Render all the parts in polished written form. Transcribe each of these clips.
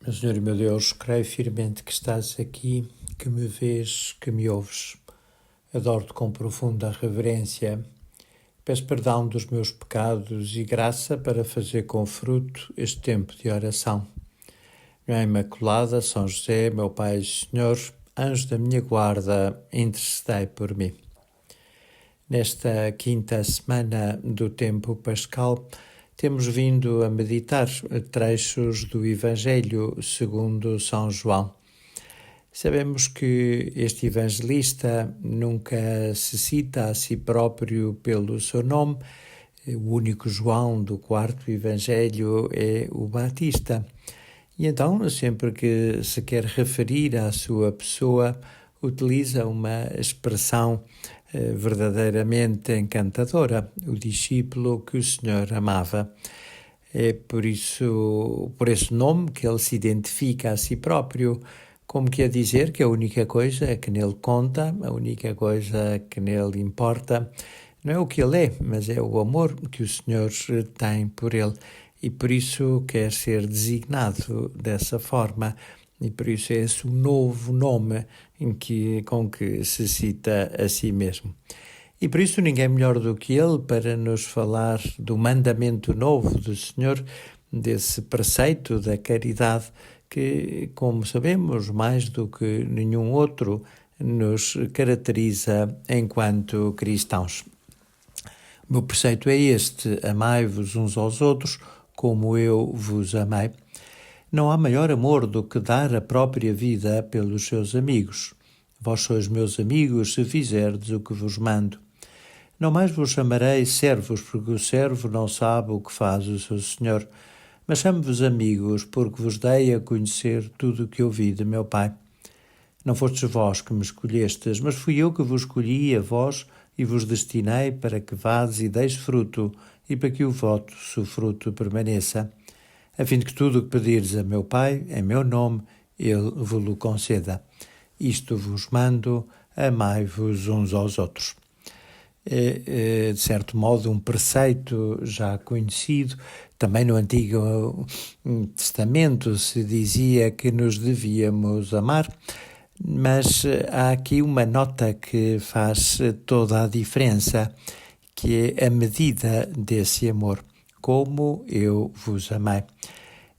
Meu Senhor e meu Deus, creio firmemente que estás aqui, que me vês, que me ouves. Adoro-te com profunda reverência. Peço perdão dos meus pecados e graça para fazer com fruto este tempo de oração. Minha Imaculada, São José, meu Pai e Senhor, anjo da minha guarda, intercedei por mim. Nesta quinta semana do tempo pascal, temos vindo a meditar trechos do Evangelho segundo São João. Sabemos que este evangelista nunca se cita a si próprio pelo seu nome. O único João do quarto Evangelho é o Batista. E então, sempre que se quer referir à sua pessoa, utiliza uma expressão verdadeiramente encantadora, o discípulo que o Senhor amava. É por esse nome que ele se identifica a si próprio, como quer dizer que a única coisa que nele conta, a única coisa que nele importa, não é o que ele é, mas é o amor que o Senhor tem por ele. E por isso quer ser designado dessa forma, e por isso é esse o novo nome com que se cita a si mesmo. E por isso ninguém melhor do que ele para nos falar do mandamento novo do Senhor, desse preceito da caridade que, como sabemos, mais do que nenhum outro, nos caracteriza enquanto cristãos. O meu preceito é este: amai-vos uns aos outros como eu vos amei. Não há maior amor do que dar a própria vida pelos seus amigos. Vós sois meus amigos se fizerdes o que vos mando. Não mais vos chamarei servos, porque o servo não sabe o que faz o seu senhor, mas chamo-vos amigos, porque vos dei a conhecer tudo o que ouvi de meu Pai. Não fostes vós que me escolhestes, mas fui eu que vos escolhi a vós e vos destinei para que vades e deis fruto, e para que o vosso fruto permaneça, a fim de que tudo o que pedirdes a meu Pai, em meu nome, ele vos conceda. Isto vos mando, amai-vos uns aos outros. É, de certo modo, um preceito já conhecido. Também no Antigo Testamento se dizia que nos devíamos amar, mas há aqui uma nota que faz toda a diferença, que é a medida desse amor, como eu vos amei.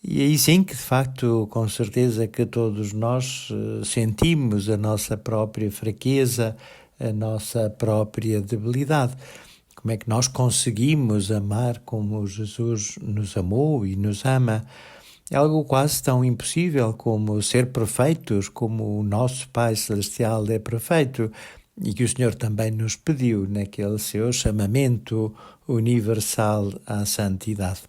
E aí sim que, de facto, com certeza que todos nós sentimos a nossa própria fraqueza, a nossa própria debilidade. Como é que nós conseguimos amar como Jesus nos amou e nos ama? É algo quase tão impossível como ser perfeitos, como o nosso Pai Celestial é perfeito, e que o Senhor também nos pediu naquele seu chamamento universal à santidade.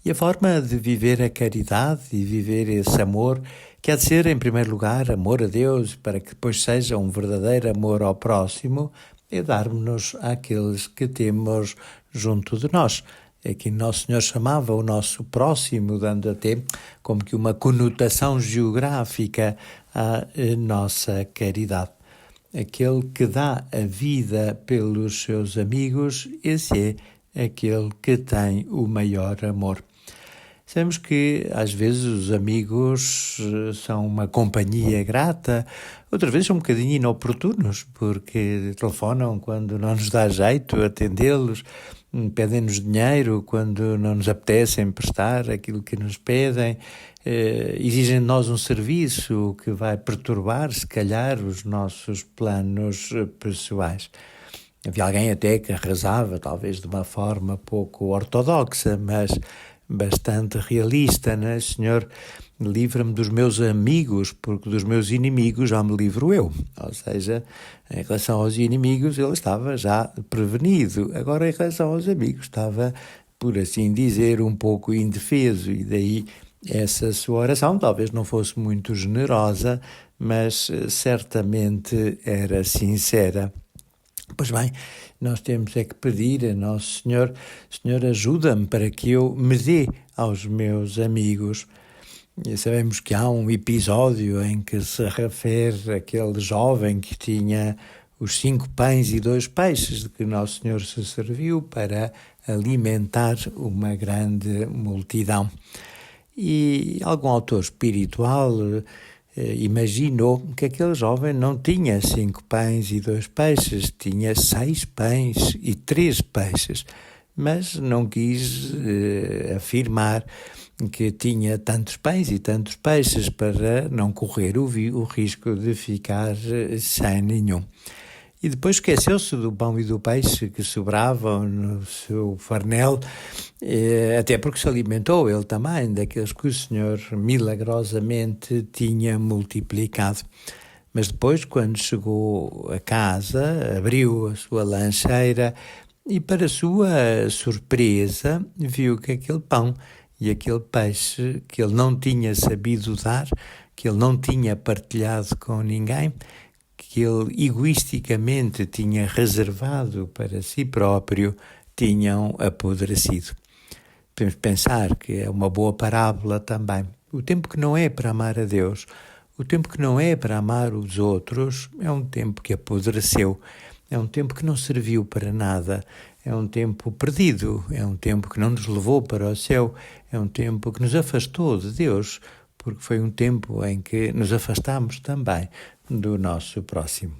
E a forma de viver a caridade e viver esse amor, que há de ser, em primeiro lugar, amor a Deus, para que depois seja um verdadeiro amor ao próximo, é darmos-nos àqueles que temos junto de nós. É que Nosso Senhor chamava o nosso próximo, dando até como que uma conotação geográfica à nossa caridade. Aquele que dá a vida pelos seus amigos, esse é aquele que tem o maior amor. Sabemos que às vezes os amigos são uma companhia grata, outras vezes são um bocadinho inoportunos, porque telefonam quando não nos dá jeito atendê-los, pedem-nos dinheiro quando não nos apetece emprestar aquilo que nos pedem, exigem de nós um serviço que vai perturbar, se calhar, os nossos planos pessoais. Havia alguém até que arrasava, talvez de uma forma pouco ortodoxa, mas bastante realista, né? Senhor, livra-me dos meus amigos, porque dos meus inimigos já me livro eu. Ou seja, em relação aos inimigos ele estava já prevenido. Agora, em relação aos amigos, estava, por assim dizer, um pouco indefeso. E daí essa sua oração talvez não fosse muito generosa, mas certamente era sincera. Pois bem, nós temos é que pedir a Nosso Senhor: Senhor, ajuda-me para que eu me dê aos meus amigos. E sabemos que há um episódio em que se refere àquele jovem que tinha os 5 pães e 2 peixes de que Nosso Senhor se serviu para alimentar uma grande multidão. E algum autor espiritual imaginou que aquele jovem não tinha 5 pães e 2 peixes, tinha 6 pães e 3 peixes, mas não quis afirmar que tinha tantos pães e tantos peixes para não correr o risco de ficar sem nenhum. E depois esqueceu-se do pão e do peixe que sobravam no seu farnel, até porque se alimentou ele também daqueles que o Senhor milagrosamente tinha multiplicado. Mas depois, quando chegou a casa, abriu a sua lancheira e, para sua surpresa, viu que aquele pão e aquele peixe que ele não tinha sabido dar, que ele não tinha partilhado com ninguém, que ele egoisticamente tinha reservado para si próprio, tinham apodrecido. Podemos pensar que é uma boa parábola também. O tempo que não é para amar a Deus, o tempo que não é para amar os outros, é um tempo que apodreceu, é um tempo que não serviu para nada, é um tempo perdido, é um tempo que não nos levou para o céu, é um tempo que nos afastou de Deus, porque foi um tempo em que nos afastámos também do nosso próximo.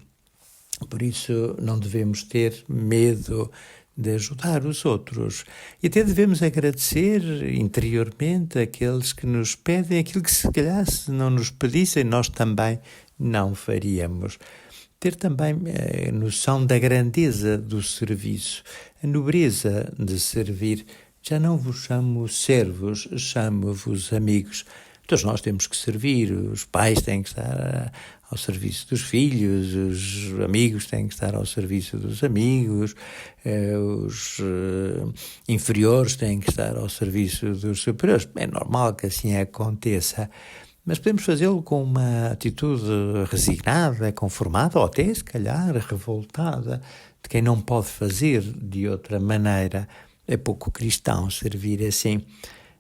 Por isso não devemos ter medo de ajudar os outros e até devemos agradecer interiormente aqueles que nos pedem aquilo que, se calhar, se não nos pedissem, nós também não faríamos. Ter também a noção da grandeza do serviço, a nobreza de servir. Já não vos chamo servos, chamo-vos amigos. Todos nós temos que servir, os pais têm que estar ao serviço dos filhos, os amigos têm que estar ao serviço dos amigos, os inferiores têm que estar ao serviço dos superiores. É normal que assim aconteça, mas podemos fazê-lo com uma atitude resignada, conformada ou até, se calhar, revoltada, de quem não pode fazer de outra maneira. É pouco cristão servir assim.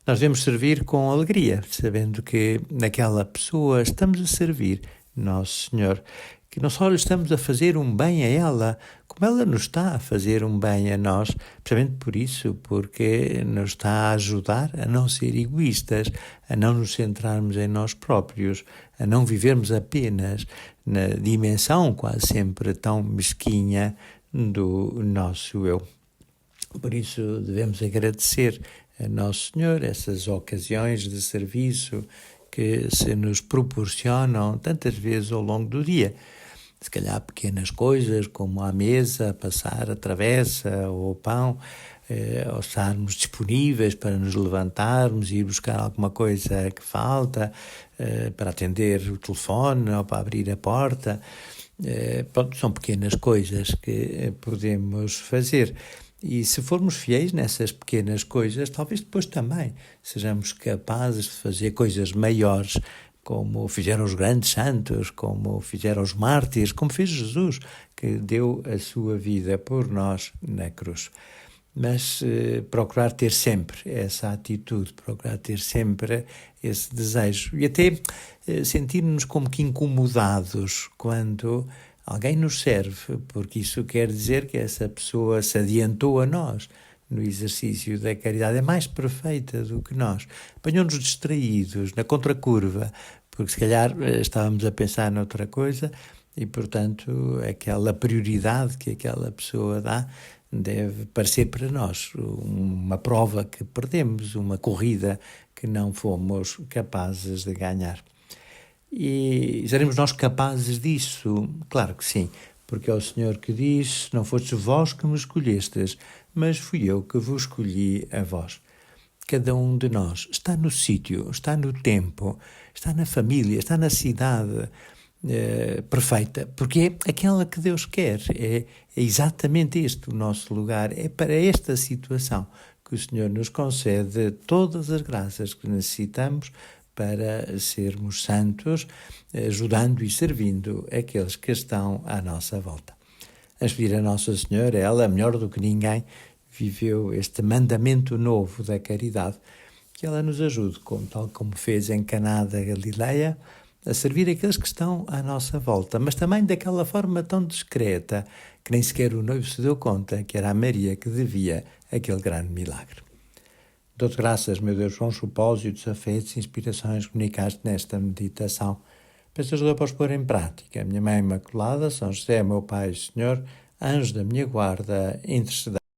Nós devemos servir com alegria, sabendo que naquela pessoa estamos a servir Nosso Senhor, que não só lhe estamos a fazer um bem a ela, como ela nos está a fazer um bem a nós, precisamente por isso, porque nos está a ajudar a não ser egoístas, a não nos centrarmos em nós próprios, a não vivermos apenas na dimensão quase sempre tão mesquinha do nosso eu. Por isso devemos agradecer a Nosso Senhor essas ocasiões de serviço que se nos proporcionam tantas vezes ao longo do dia. Se calhar pequenas coisas como a mesa, passar a travessa ou o pão, ou estarmos disponíveis para nos levantarmos e ir buscar alguma coisa que falta, para atender o telefone ou para abrir a porta. Pronto, são pequenas coisas que podemos fazer. E se formos fiéis nessas pequenas coisas, talvez depois também sejamos capazes de fazer coisas maiores, como fizeram os grandes santos, como fizeram os mártires, como fez Jesus, que deu a sua vida por nós na cruz. Mas procurar ter sempre essa atitude, procurar ter sempre esse desejo e até sentir-nos como que incomodados quando alguém nos serve, porque isso quer dizer que essa pessoa se adiantou a nós no exercício da caridade, é mais perfeita do que nós. Apanhou-nos distraídos, na contracurva, porque se calhar estávamos a pensar noutra coisa e, portanto, aquela prioridade que aquela pessoa dá deve parecer para nós uma prova que perdemos, uma corrida que não fomos capazes de ganhar. E seremos nós capazes disso? Claro que sim, porque é o Senhor que diz: não fostes vós que me escolhestes, mas fui eu que vos escolhi a vós. Cada um de nós está no sítio, está no tempo, está na família, está na cidade perfeita, porque é aquela que Deus quer, é exatamente este o nosso lugar, é para esta situação que o Senhor nos concede todas as graças que necessitamos para sermos santos, ajudando e servindo aqueles que estão à nossa volta. Vamos pedir a Nossa Senhora, ela, melhor do que ninguém, viveu este mandamento novo da caridade, que ela nos ajude, tal como fez em Caná da Galileia, a servir aqueles que estão à nossa volta, mas também daquela forma tão discreta que nem sequer o noivo se deu conta que era a Maria que devia aquele grande milagre. Dou-te graças, meu Deus, com os propósitos, afetos e inspirações comunicaste nesta meditação. Peço ajuda para os pôr em prática. Minha Mãe Imaculada, São José, meu Pai e Senhor, anjos da minha guarda, intercedei.